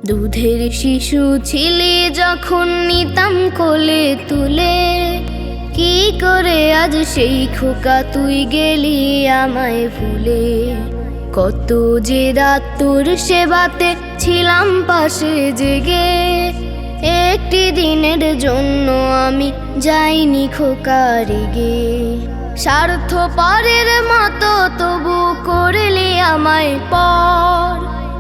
দুধের শিশু ছিলি যখন নিতাম কোলে তুলে, কি করে আজ সেই খোকা তুই গেলি আমায় ভুলে। কত যে রাত তোর সেবাতে ছিলাম পাশে জেগে, একটি দিনের জন্য আমি যাইনি খোকা রেগে। স্বার্থপরের মতো তবু করলি আমায় পর,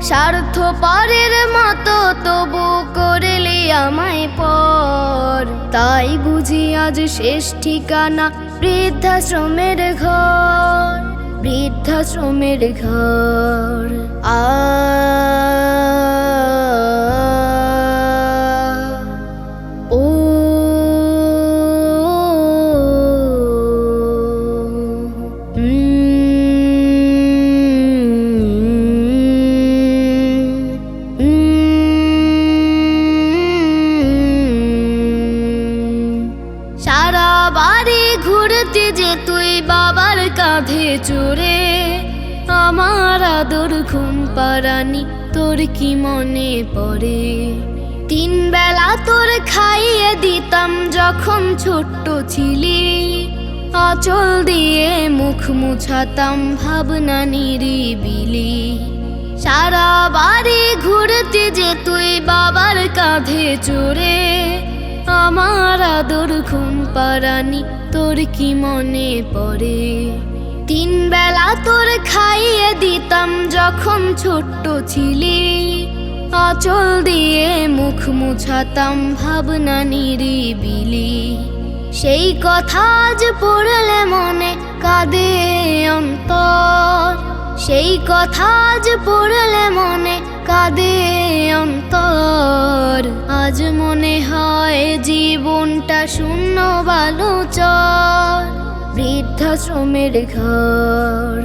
স্বার্থপরের মতো তবু করলি আমায় পর। তাই বুঝি আজ শেষ ঠিকানা বৃদ্ধাশ্রমের ঘর, বৃদ্ধাশ্রমের ঘর। ও সারা বাড়ি ঘুরতে যে তুই বাবার কাঁধে চড়ে, আমার আদর ঘুম পাড়ানি তোর কি মনে পড়ে। তিন বেলা তোর খাইয়ে দিতাম যখন ছোট্ট ছিলি, আঁচল দিয়ে মুখ মুছাতাম ভাবনা নিরিবিলি। সারা বাড়ি ঘুরতে যে তুই বাবার কাঁধে চড়ে, আমার আদর ঘুম পাড়ানি তোর কি মনে পড়ে। তিন বেলা তোর খাইয়ে দিতাম যখন ছোট্ট ছিলি, আঁচল দিয়ে মুখ মুছাতাম ভাবনা নিরিবিলি। সেই কথা আজ পড়লে মনে কাঁদে অন্তর, সেই কথা আজ পড়লে মনে কাঁদে অন্তর। আজ মনে হয় জীবনটা শূন্য বালুচর, বৃদ্ধাশ্রমের ঘর।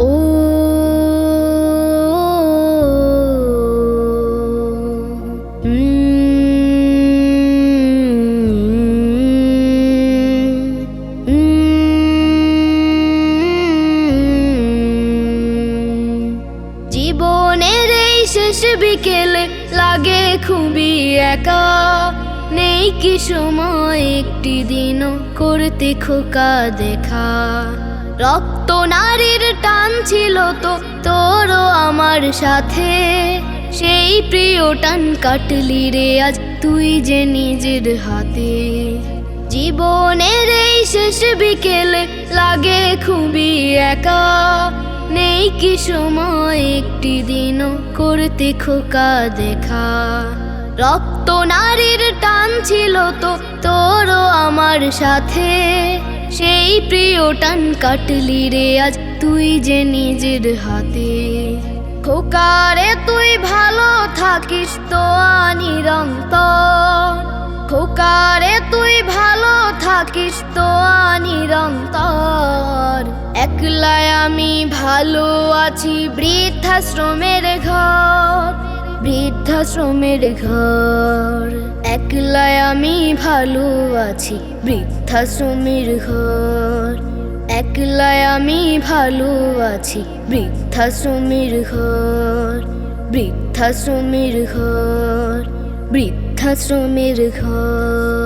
ও জীবনের এই শেষ বিকেলে লাগে খুবই একা, নেই কি সময় একটি দিনও করতে খোকা দেখা। রক্ত নারীর টান ছিল তো তোরও আমার সাথে, সেই প্রিয় টান কাটলি রে আজ তুই যে নিজের হাতে। জীবনের এই শেষ বিকেলে লাগে খুবই একা, নেই কি সময় একটি দিনও করতে খোকা দেখা। রক্ত নারীর টান ছিল তো তোরও আমার সাথে, সেই প্রিয় টান কাটলি রে আজ তুই যে নিজের হাতে। খোকারে তুই ভালো থাকিস তো নিরন্তর, খোকারে তুই ভালো থাকিস তো নিরন্তর। একলায় আমি ভালো আছি বৃদ্ধাশ্রমের ঘর, বৃদ্ধাশ্রমের ঘর। একলায় আমি ভালো আছি বৃদ্ধাশ্রমের ঘর, একলায় আমি ভালো আছি বৃদ্ধাশ্রমের ঘর, বৃদ্ধাশ্রমের ঘর, বৃদ্ধাশ্রমের ঘর।